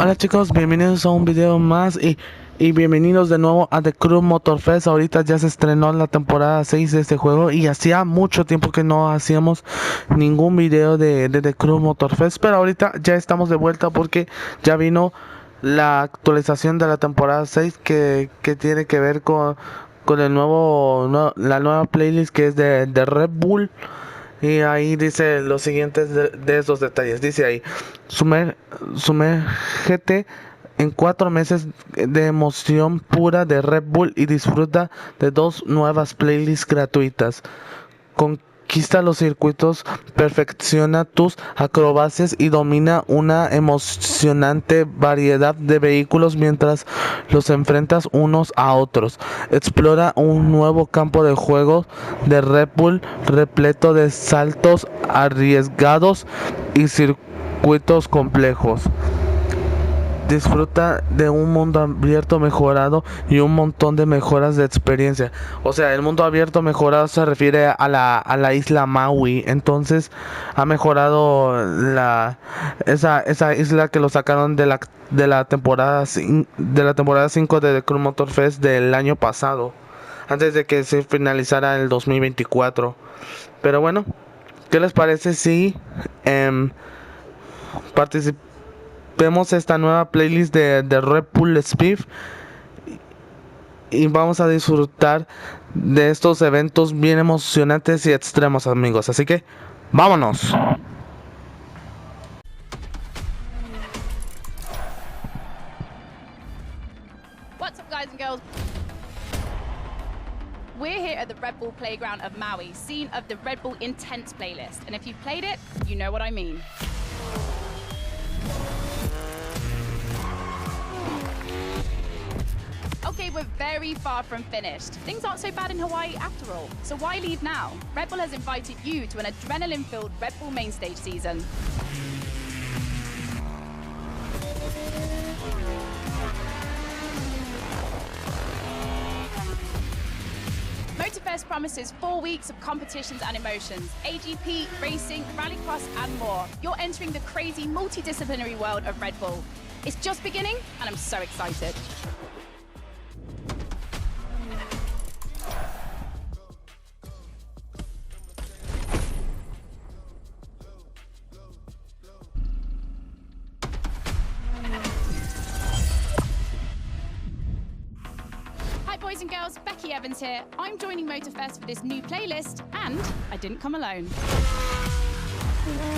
Hola chicos, bienvenidos a un video más y bienvenidos de nuevo a The Crew MOTORFEST. Ahorita ya se estrenó la temporada 6 de este juego y hacía mucho tiempo que no hacíamos ningún video de The Crew MOTORFEST, pero ahorita ya estamos de vuelta porque ya vino la actualización de la temporada 6 que tiene que ver con el la nueva playlist que es de Red Bull. Y ahí dice los siguientes de esos detalles. Dice ahí, sumérgete en 4 meses de emoción pura de Red Bull y disfruta de 2 nuevas playlists gratuitas. Conquista los circuitos, perfecciona tus acrobacias y domina una emocionante variedad de vehículos mientras los enfrentas unos a otros. Explora un nuevo campo de juego de Red Bull repleto de saltos arriesgados y circuitos complejos. Disfruta de un mundo abierto mejorado y un montón de mejoras de experiencia. O sea, el mundo abierto mejorado se refiere a la isla Maui. Entonces ha mejorado esa isla que lo sacaron de la temporada 5 de The Crew MOTORFEST del año pasado, antes de que se finalizara el 2024. Pero bueno, ¿qué les parece si participamos? Vemos esta nueva playlist de Red Bull Speed y vamos a disfrutar de estos eventos bien emocionantes y extremos, amigos. Así que, ¡vámonos! What's up, guys and girls? We're here at the Red Bull playground of Maui, scene of the Red Bull Intense playlist. And if you've played it, you know what I mean. Okay, we're very far from finished. Things aren't so bad in Hawaii after all, so why leave now? Red Bull has invited you to an adrenaline-filled Red Bull main stage season. MOTORFEST promises 4 weeks of competitions and emotions, AGP, racing, rallycross and more. You're entering the crazy multidisciplinary world of Red Bull. It's just beginning and I'm so excited. Hi boys and girls, Becky Evans here. I'm joining MOTORFEST for this new playlist and I didn't come alone.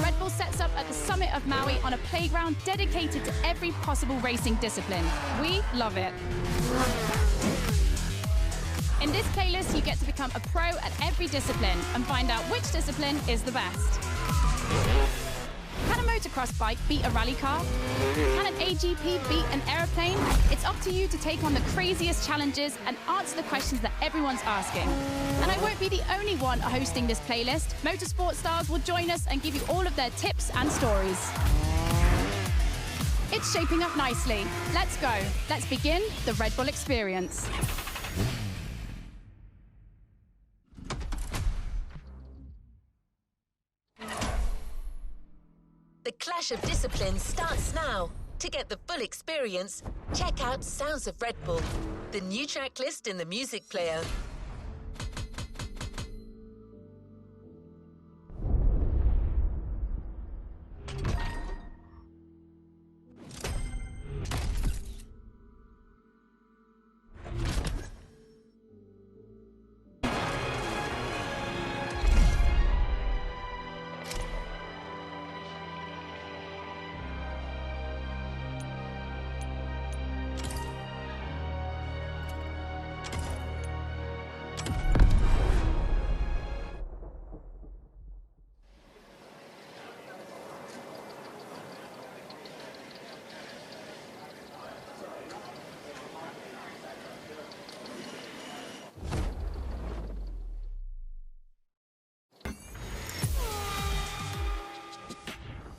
Red Bull sets up at the summit of Maui on a playground dedicated to every possible racing discipline. We love it. In this playlist, you get to become a pro at every discipline and find out which discipline is the best. Can a motocross bike beat a rally car? Can an AGP beat an aeroplane? It's up to you to take on the craziest challenges and answer the questions that everyone's asking. And I won't be the only one hosting this playlist. Motorsport stars will join us and give you all of their tips and stories. It's shaping up nicely. Let's go. Let's begin the Red Bull experience. The clash of disciplines starts now. To get the full experience, check out Sounds of Red Bull, the new track list in the music player.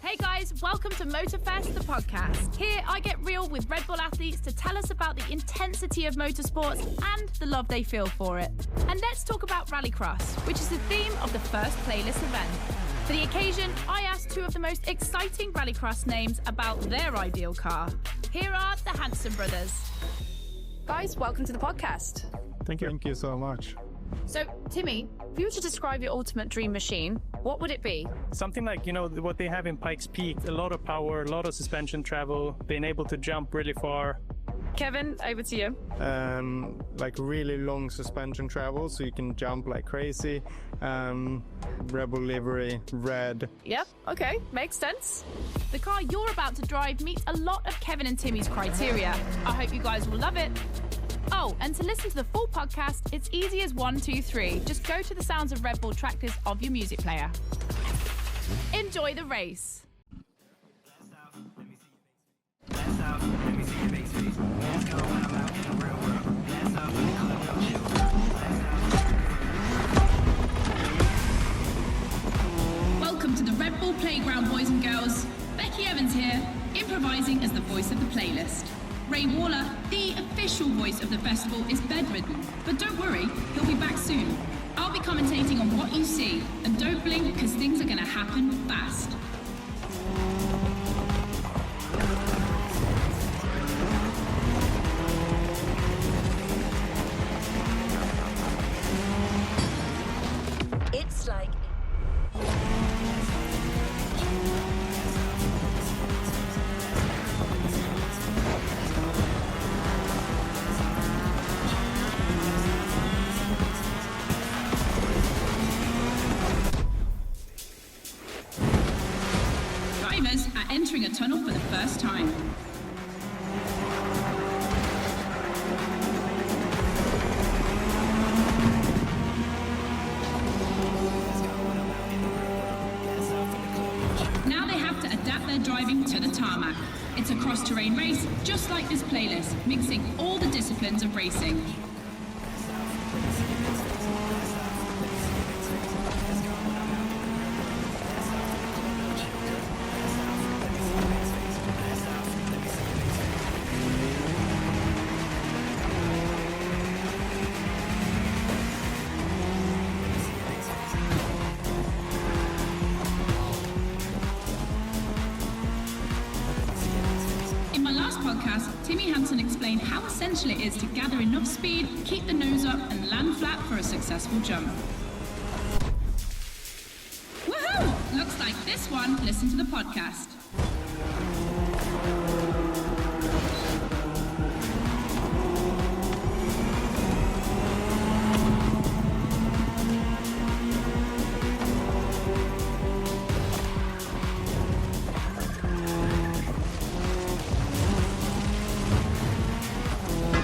Hey guys, welcome to MOTORFEST, the podcast. Here I get real with Red Bull athletes athletes to tell us about the intensity of motorsports and the love they feel for it. And let's talk about Rallycross, which is the theme of the first playlist event. For the occasion, I asked two of the most exciting Rallycross names about their ideal car. Here are the Hanson brothers. Guys, welcome to the podcast. Thank you. Thank you so much. So, Timmy, if you were to describe your ultimate dream machine, what would it be? Something like, what they have in Pikes Peak, a lot of power, a lot of suspension travel, being able to jump really far. Kevin, over to you. Like really long suspension travel, so you can jump like crazy. Rebel livery, red. Yep, okay, makes sense. The car you're about to drive meets a lot of Kevin and Timmy's criteria. I hope you guys will love it. Oh, and to listen to the full podcast, it's easy as 1, 2, 3. Just go to the Sounds of Red Bull track list of your music player. Enjoy the race. Welcome to the Red Bull Playground, boys and girls. Becky Evans here, improvising as the voice of the playlist. Ray Waller, the official voice of the festival, is bedridden, but don't worry, he'll be back soon. I'll be commentating on what you see, and don't blink because things are going to happen fast. It's like... Drivers are entering a tunnel for the first time. Now they have to adapt their driving to the tarmac. It's a cross-terrain race, just like this playlist, mixing all the disciplines of racing. In my last podcast, Timmy Hanson explained how essential it is to gather enough speed, keep the nose up, and land flat for a successful jump. Woohoo! Looks like this one. Listen to the podcast.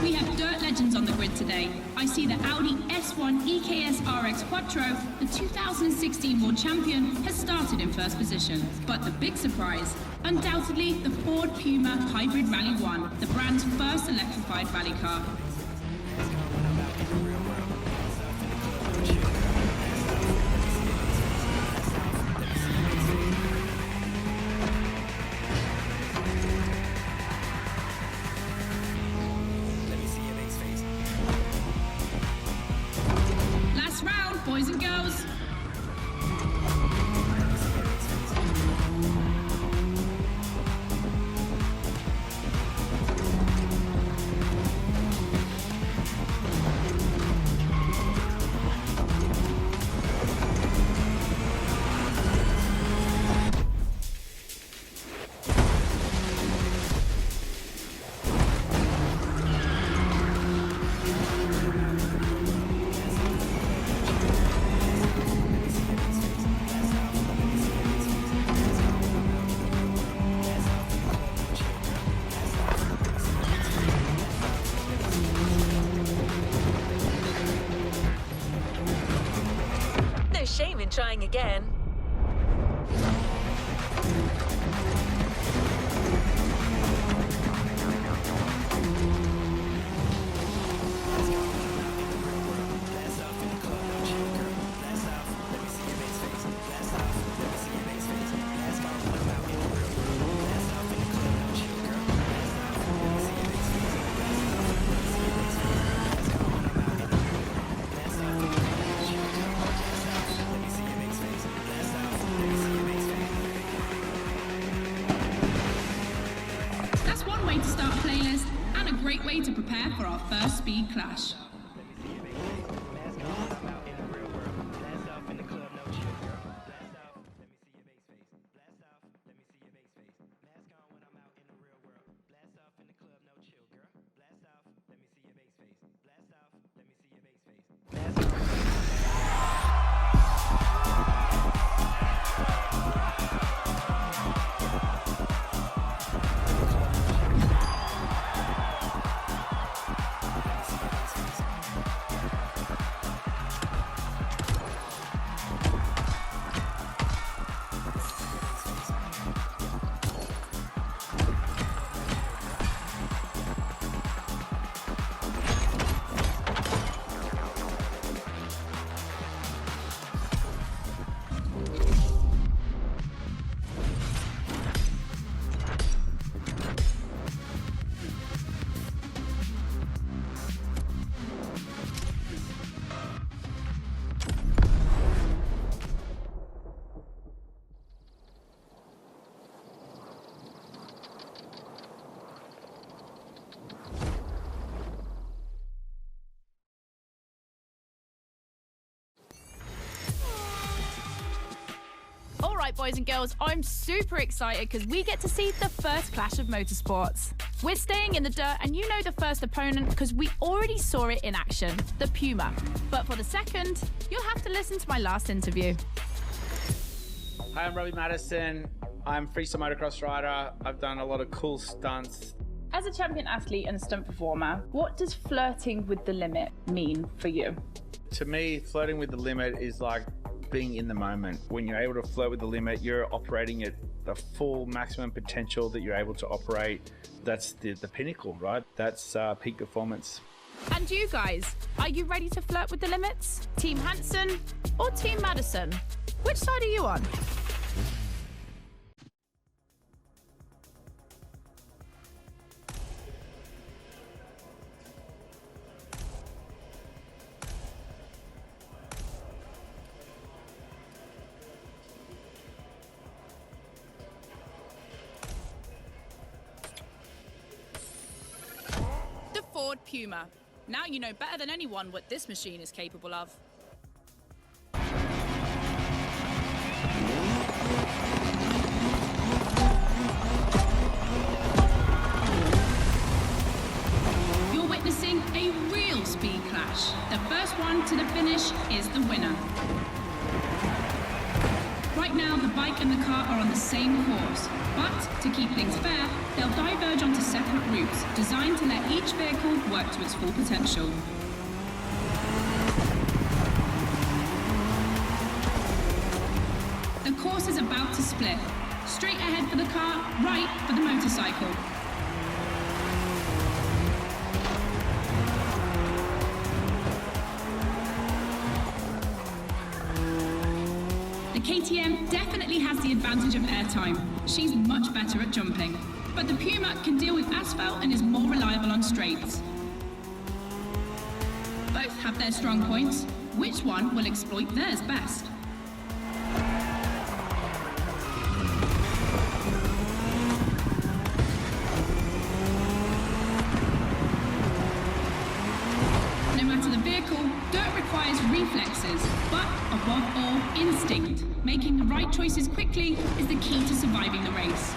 We have dirt legends on the grid today. I see the Audi S1 EKS RX Quattro, the 2016 world champion, has started in first position. But the big surprise, undoubtedly the Ford Puma Hybrid Rally 1, the brand's first electrified rally car. Last round, boys and girls. No shame in trying again. way to start a playlist and a great way to prepare for our first speed clash. Alright boys and girls, I'm super excited because we get to see the first clash of motorsports. We're staying in the dirt and you know the first opponent because we already saw it in action, the Puma. But for the second, you'll have to listen to my last interview. Hi, I'm Robbie Madison. I'm freestyle motocross rider. I've done a lot of cool stunts. As a champion athlete and stunt performer, what does flirting with the limit mean for you? To me, flirting with the limit is like being in the moment. When you're able to flirt with the limit, you're operating at the full maximum potential that you're able to operate. That's the pinnacle, right? That's peak performance. And you guys, are you ready to flirt with the limits? Team Hansen or Team Madison? Which side are you on? The Ford Puma. Now you know better than anyone what this machine is capable of. You're witnessing a real speed clash. The first one to the finish is the winner. Right now, the bike and the car are on the same course, but to keep things fair, they'll diverge onto separate routes, designed to let each vehicle work to its full potential. The course is about to split. Straight ahead for the car, right for the motorcycle. The KTM definitely has the advantage of airtime. She's much better at jumping. But the Puma can deal with asphalt and is more reliable on straights. Both have their strong points. Which one will exploit theirs best? No matter the vehicle, dirt requires reflexes, but above all, instinct. Making the right choices quickly is the key to surviving the race.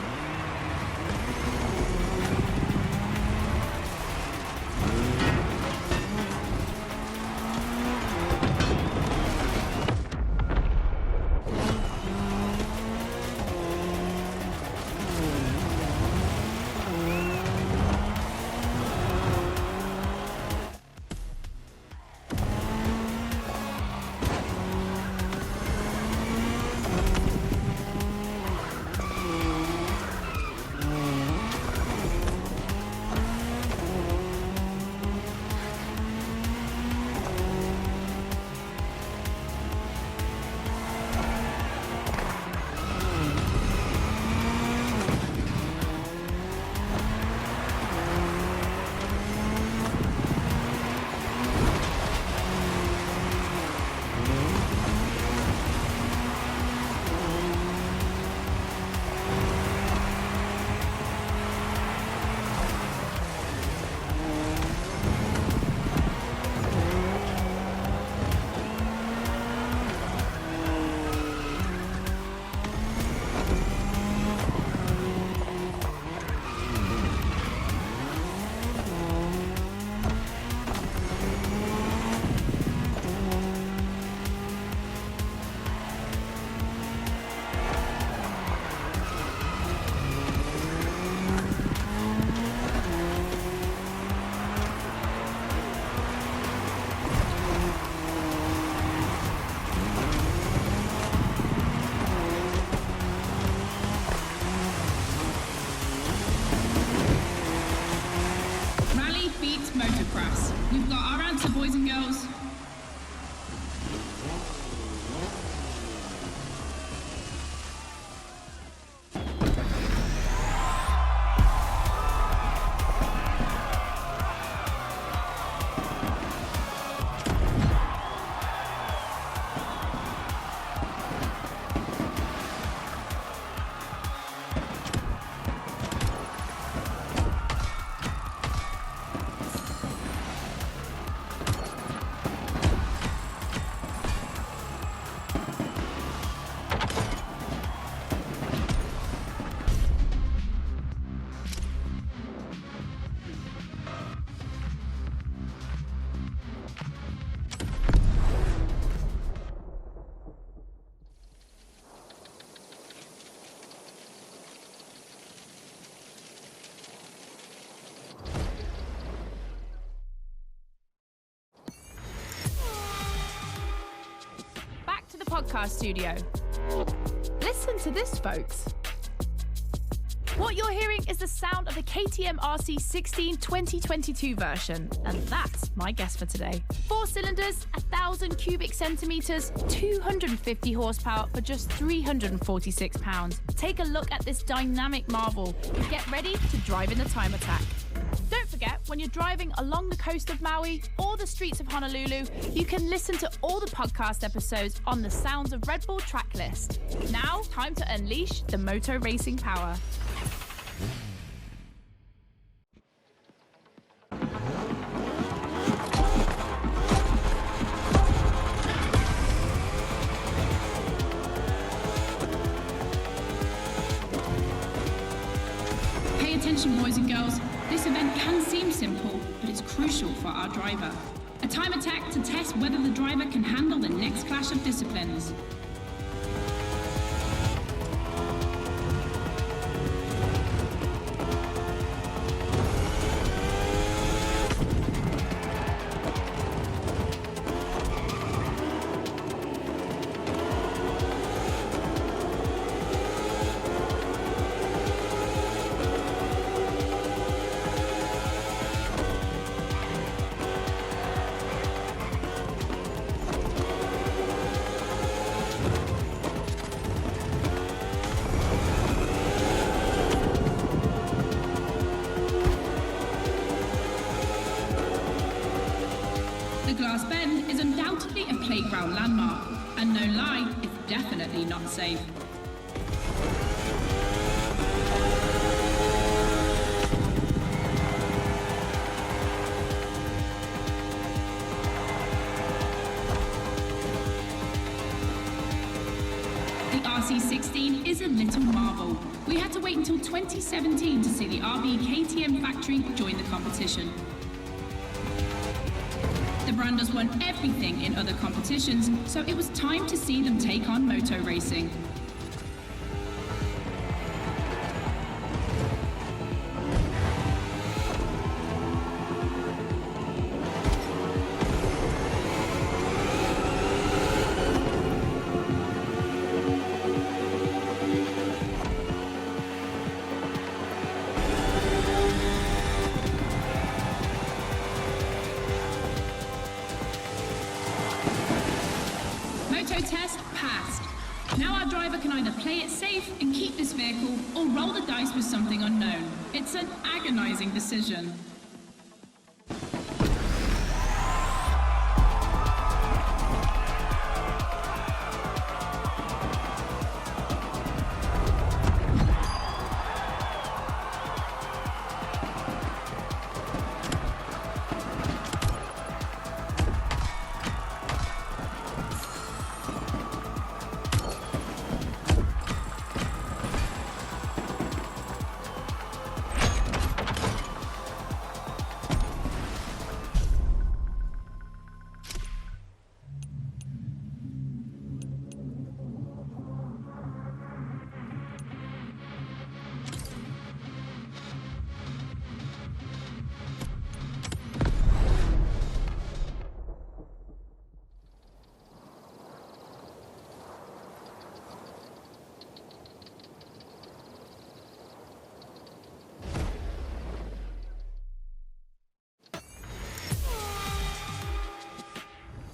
motocross. We've got our answer, boys and girls. Podcast studio. Listen to this, folks. What you're hearing is the sound of the KTM RC16 2022 version, and that's my guess for today. 4 cylinders, 1,000 cubic centimeters, 250 horsepower for just 346 pounds. Take a look at this dynamic marvel and get ready to drive in the time attack. Don't forget, when you're driving along the coast of Maui or the streets of Honolulu, you can listen to all the podcast episodes on the Sounds of Red Bull track list. Now, time to unleash the moto racing power. Pay attention, boys and girls. This event can seem simple, but it's crucial for our driver. A time attack to test whether the driver can handle the next clash of disciplines. Glass Bend is undoubtedly a playground landmark, and no lie, it's definitely not safe. The RC16 is a little marvel. We had to wait until 2017 to see the RB KTM factory join the competition. The brand has won everything in other competitions, so it was time to see them take on moto racing. Test passed. Now our driver can either play it safe and keep this vehicle or roll the dice with something unknown. It's an agonizing decision.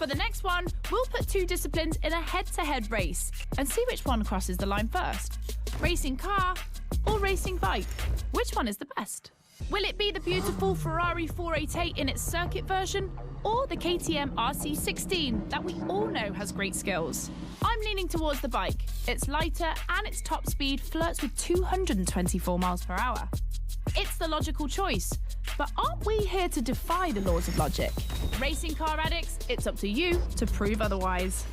For the next one, we'll put two disciplines in a head-to-head race and see which one crosses the line first. Racing car or racing bike? Which one is the best? Will it be the beautiful Ferrari 488 in its circuit version, or the KTM RC16 that we all know has great skills? I'm leaning towards the bike. It's lighter and its top speed flirts with 224 miles per hour. It's the logical choice, but aren't we here to defy the laws of logic? Racing car addicts, it's up to you to prove otherwise.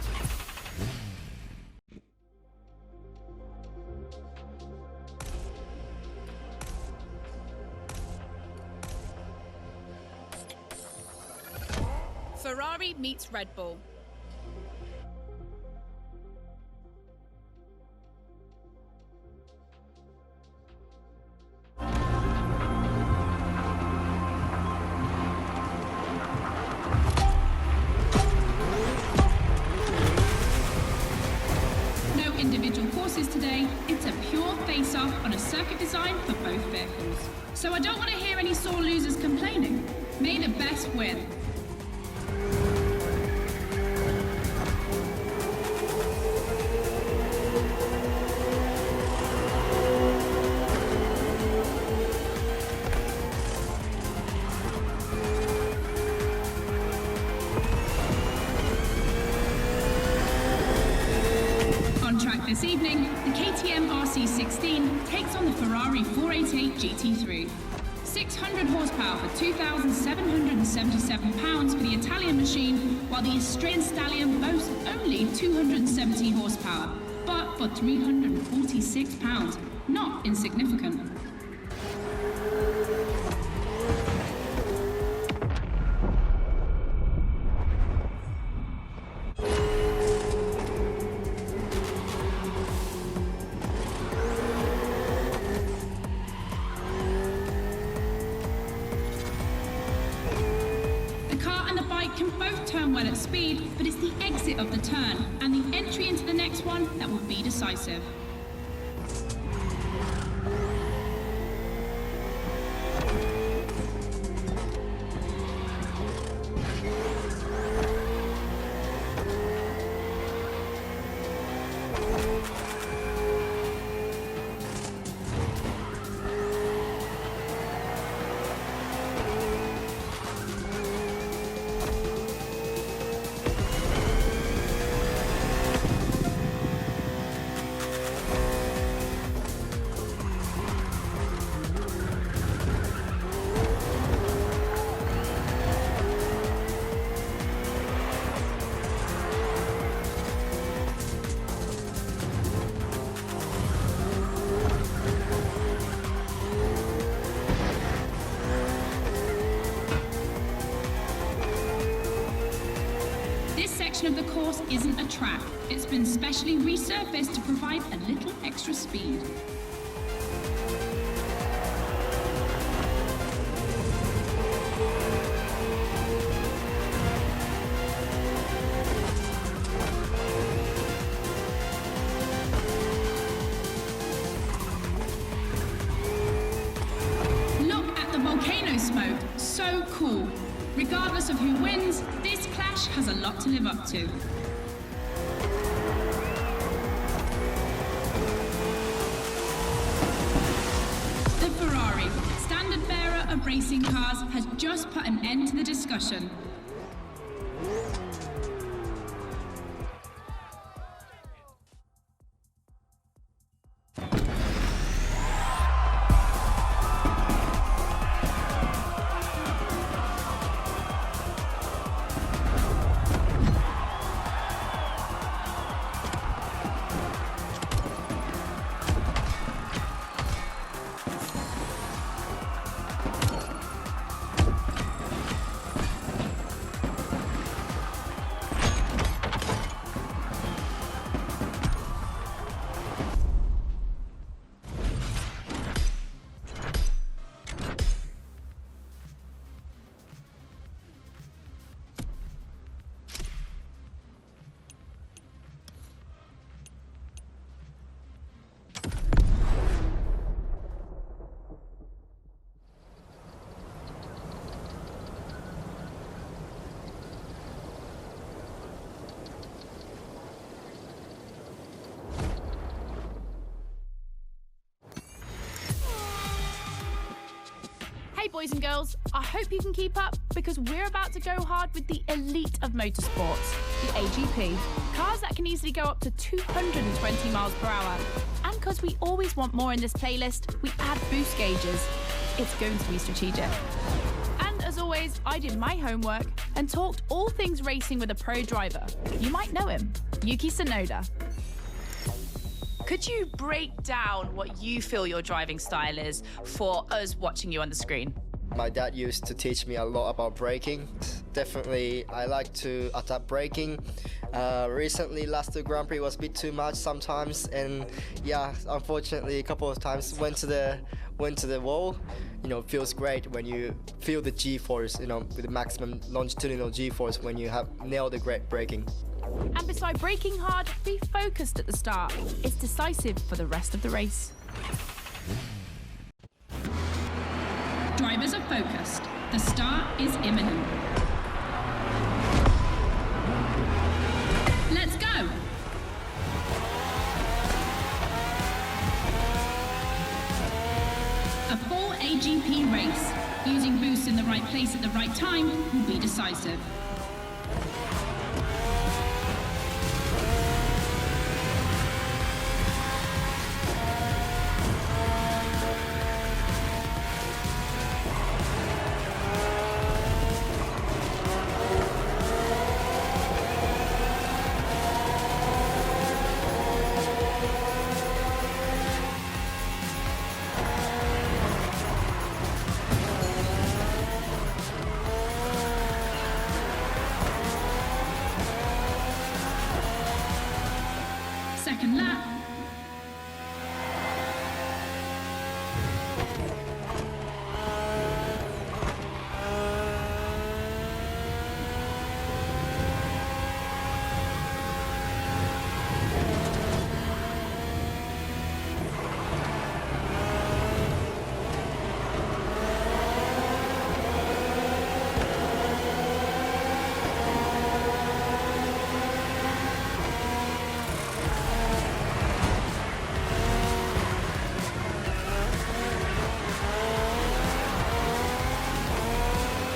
Ferrari meets Red Bull. No individual courses today. It's a pure face-off on a circuit designed for both vehicles. So I don't want to hear any sore losers complaining. May the best win. This evening, the KTM RC16 takes on the Ferrari 488 GT3. 600 horsepower for 2,777 pounds for the Italian machine, while the Austrian Stallion boasts only 217 horsepower, but for 346 pounds, not insignificant. Can both turn well at speed, but it's the exit of the turn and the entry into the next one that will be decisive. Of the course isn't a track. It's been specially resurfaced to provide a little extra speed. Look at the volcano smoke. So cool. Regardless of who wins, this clash has a lot to live up to. The Ferrari, standard bearer of racing cars, has just put an end to the discussion. boys and girls, I hope you can keep up because we're about to go hard with the elite of motorsports, the AGP. Cars that can easily go up to 220 miles per hour. And because we always want more in this playlist, we add boost gauges. It's going to be strategic. And as always, I did my homework and talked all things racing with a pro driver. You might know him, Yuki Tsunoda. Could you break down what you feel your driving style is for us watching you on the screen? My dad used to teach me a lot about braking. Definitely, I like to adapt braking. Recently, last Grand Prix was a bit too much sometimes, and yeah, unfortunately, a couple of times went to the wall. You know, it feels great when you feel the G-force, you know, with the maximum longitudinal G-force when you have nailed the great braking. And beside braking hard, be focused at the start. It's decisive for the rest of the race. Drivers are focused. The start is imminent. Let's go! A full AGP race, using boosts in the right place at the right time, will be decisive. Second lap.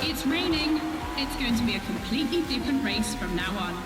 It's raining. It's going to be a completely different race from now on.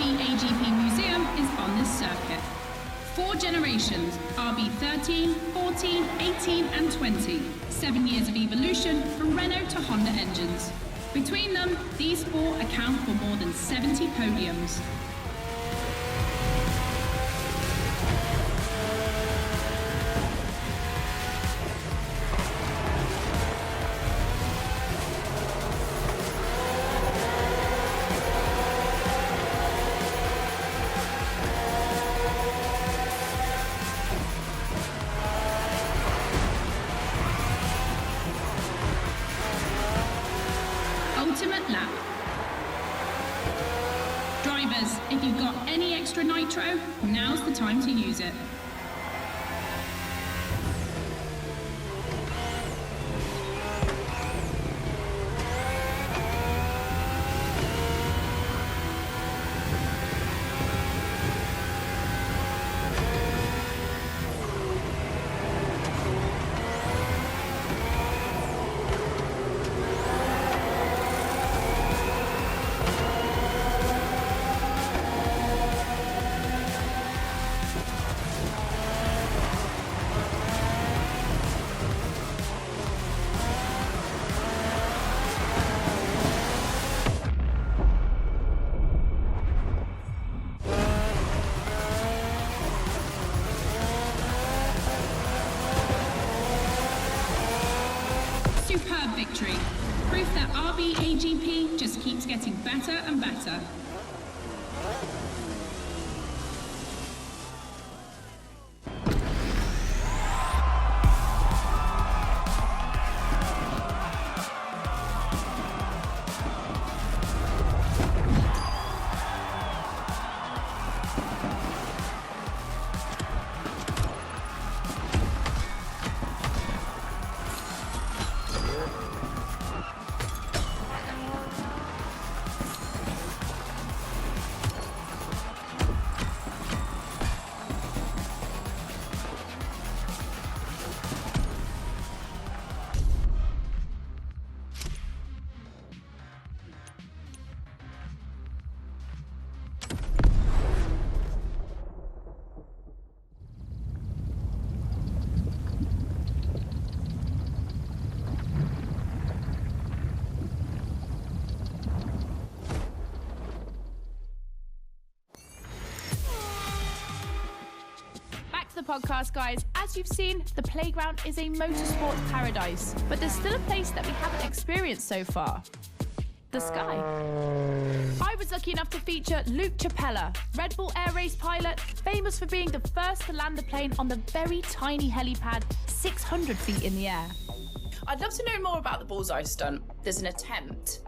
AGP Museum is on this circuit. 4 generations, RB13, 14, 18 and 20. 7 years of evolution from Renault to Honda engines. Between them, these 4 account for more than 70 podiums. Ultimate lap. Drivers, if you've got any extra nitro, now's the time to use it. Superb victory. Proof that RB AGP just keeps getting better and better. to the podcast, guys. As you've seen, the playground is a motorsport paradise, but there's still a place that we haven't experienced so far. The sky. I was lucky enough to feature Luke Chapella, Red Bull Air Race pilot, famous for being the first to land the plane on the very tiny helipad 600 feet in the air. I'd love to know more about the bullseye stunt. There's an attempt,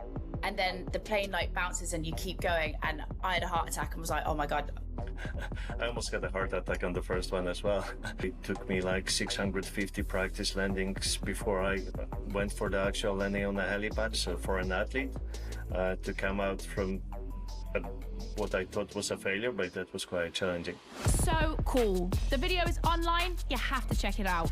and then the plane like bounces and you keep going, and I had a heart attack and was like, oh my God. I almost got a heart attack on the first one as well. It took me like 650 practice landings before I went for the actual landing on the helipad. So for an athlete to come out from what I thought was a failure, but that was quite challenging. So cool. The video is online. You have to check it out.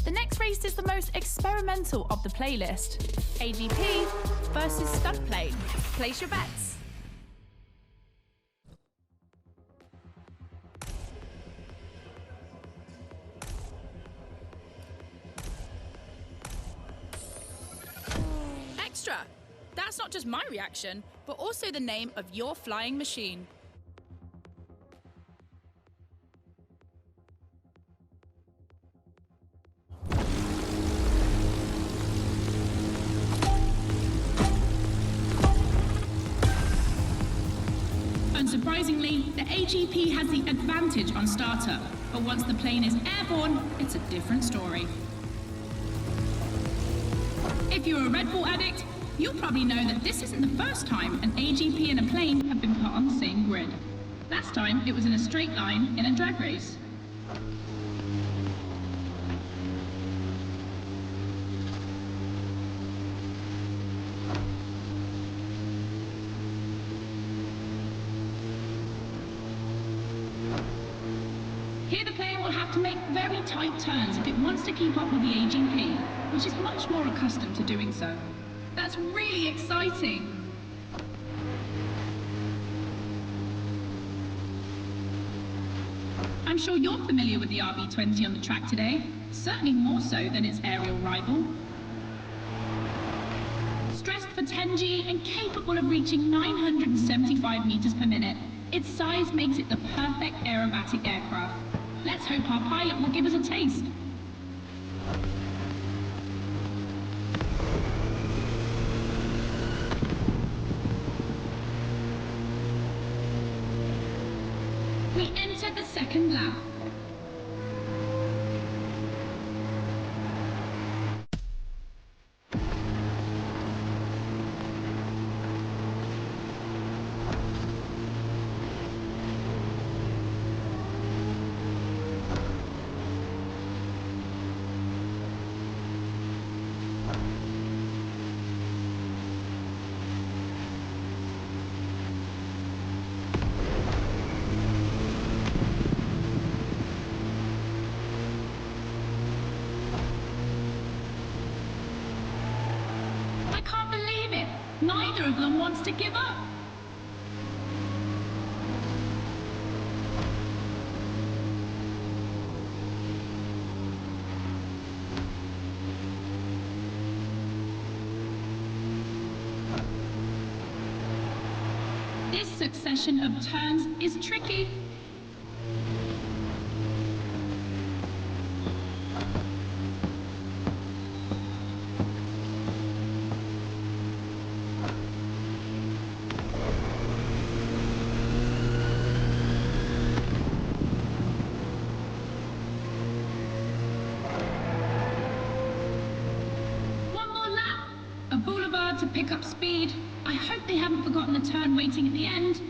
The next race is the most experimental of the playlist. AGP versus stunt plane. Place your bets. Extra! That's not just my reaction, but also the name of your flying machine. Unsurprisingly, the AGP has the advantage on startup, but once the plane is airborne, it's a different story. If you're a Red Bull addict, you'll probably know that this isn't the first time an AGP and a plane have been put on the same grid. Last time, it was in a straight line in a drag race. Here the plane will have to make very tight turns if it wants to keep up with the AGP, which is much more accustomed to doing so. That's really exciting! I'm sure you're familiar with the RB20 on the track today, certainly more so than its aerial rival. Stressed for 10G and capable of reaching 975 meters per minute, its size makes it the perfect aerobatic aircraft. Let's hope our pilot will give us a taste. We enter the second lap. Neither of them wants to give up. This succession of turns is tricky. A boulevard to pick up speed. I hope they haven't forgotten the turn waiting at the end.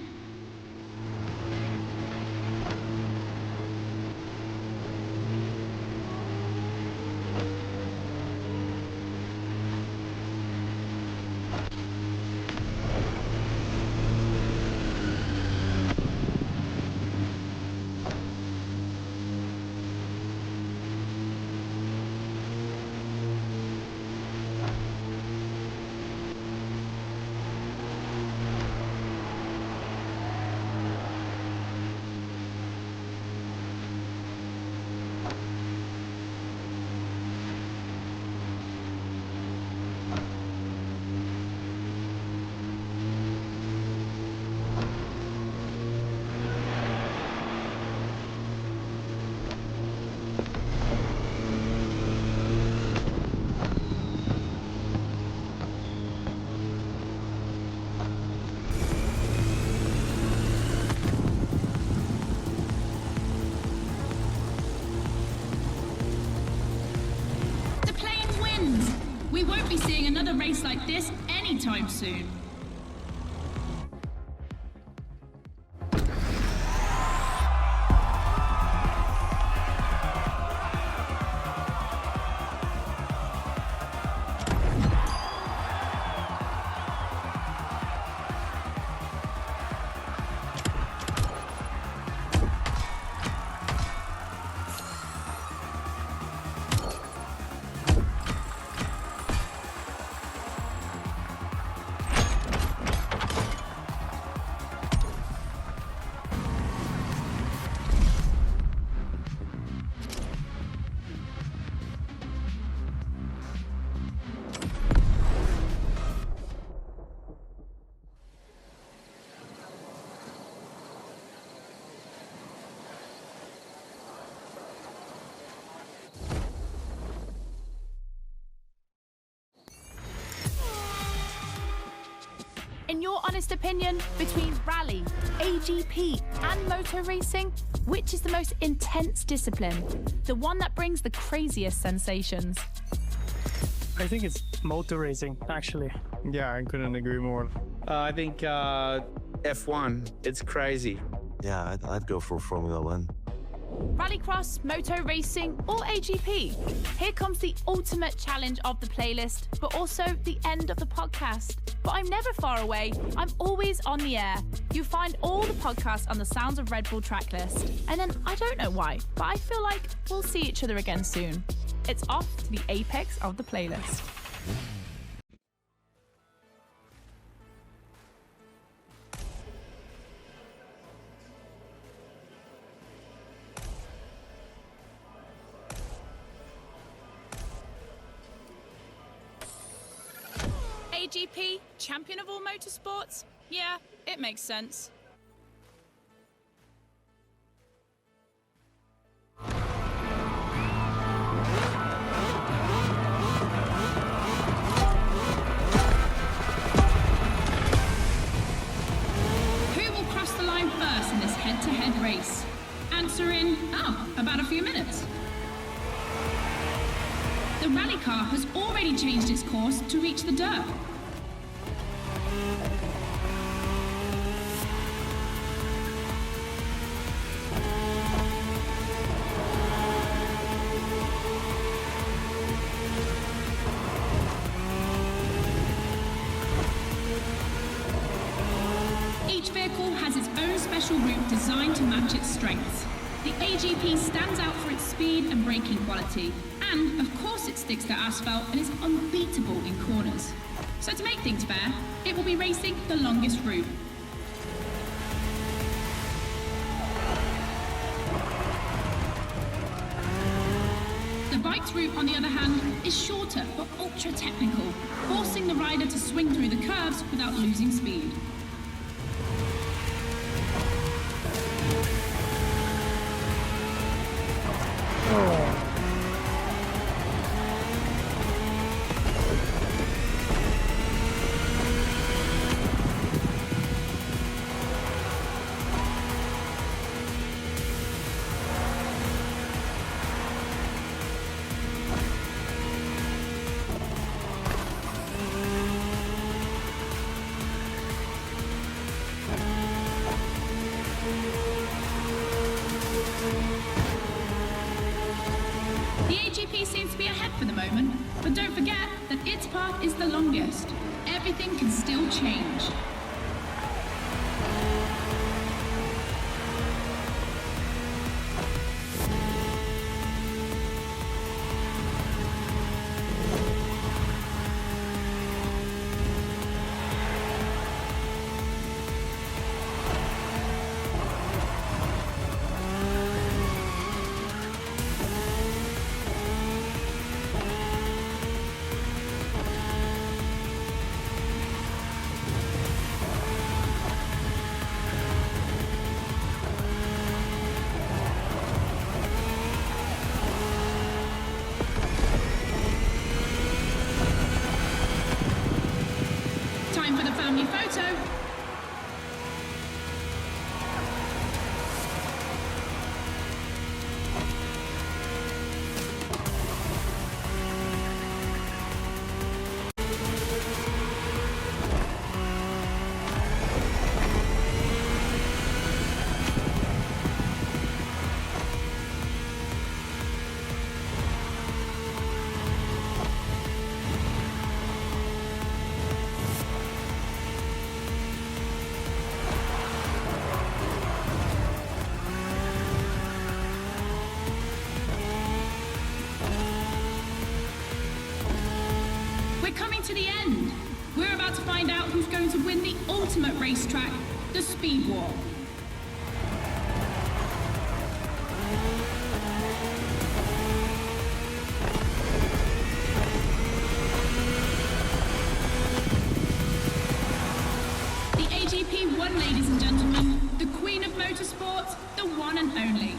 we won't be seeing another race like this anytime soon. In your honest opinion, between rally, AGP and motor racing, which is the most intense discipline? The one that brings the craziest sensations? I think it's motor racing, actually. Yeah, I couldn't agree more. I think F1, it's crazy. Yeah, I'd go for Formula One. Rallycross, moto racing, or AGP? Here comes the ultimate challenge of the playlist, but also the end of the podcast. But I'm never far away. I'm always on the air. You find all the podcasts on the Sounds of Red Bull track list. And then I don't know why, but I feel like we'll see each other again soon. It's off to the apex of the playlist. AGP, champion of all motorsports? Yeah, it makes sense. Who will cross the line first in this head-to-head race? Answer in, about a few minutes. The rally car has already changed its course to reach the dirt. Each vehicle has its own special route designed to match its strengths. The AGP stands out for its speed and braking quality, and of course it sticks to asphalt and is unbeatable in corners. So to make things fair, it will be racing the longest route. The bike's route, on the other hand, is shorter but ultra-technical, forcing the rider to swing through the curves without losing speed. The AGP seems to be ahead for the moment, but don't forget that its path is the longest. Everything can still change. about to find out who's going to win the ultimate racetrack, the Speed War. The AGP 1, ladies and gentlemen, the Queen of Motorsports, the one and only.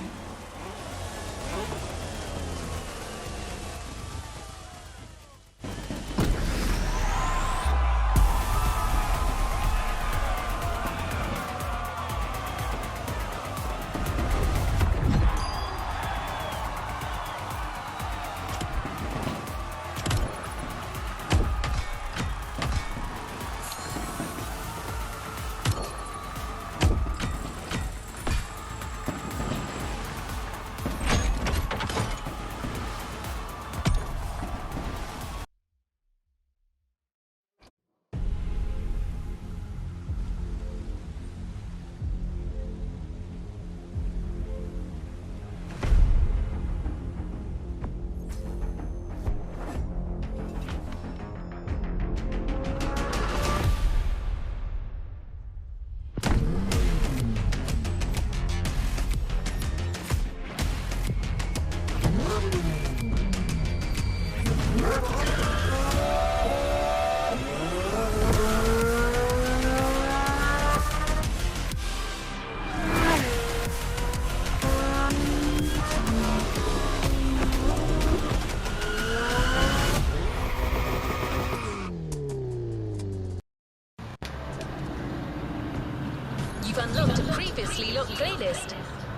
You've unlocked a previously locked playlist.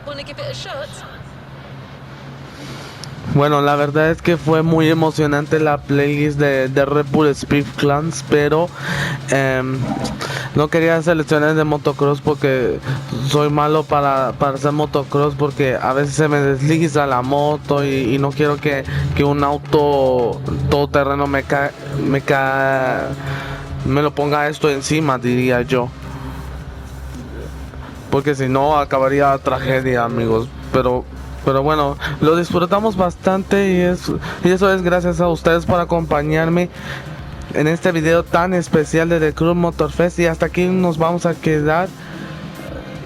Wanna give it a shot? Bueno, la verdad es que fue muy emocionante la playlist de Red Bull Speed Clans, pero no quería seleccionar de motocross porque soy malo para hacer motocross, porque a veces se me desliza la moto y no quiero que un auto todoterreno me lo ponga esto encima, diría yo. Porque si no acabaría tragedia, amigos. Pero bueno, lo disfrutamos bastante y eso es gracias a ustedes por acompañarme en este video tan especial de The Crew MOTORFEST. Y hasta aquí nos vamos a quedar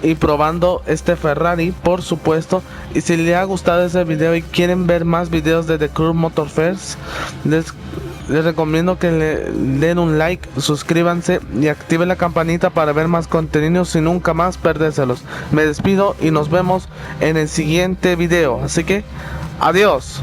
y probando este Ferrari, por supuesto. Y si les ha gustado ese video y quieren ver más videos de The Crew MOTORFEST, les recomiendo que le den un like, suscríbanse y activen la campanita para ver más contenidos y nunca más perdérselos. Me despido y nos vemos en el siguiente video, así que adiós.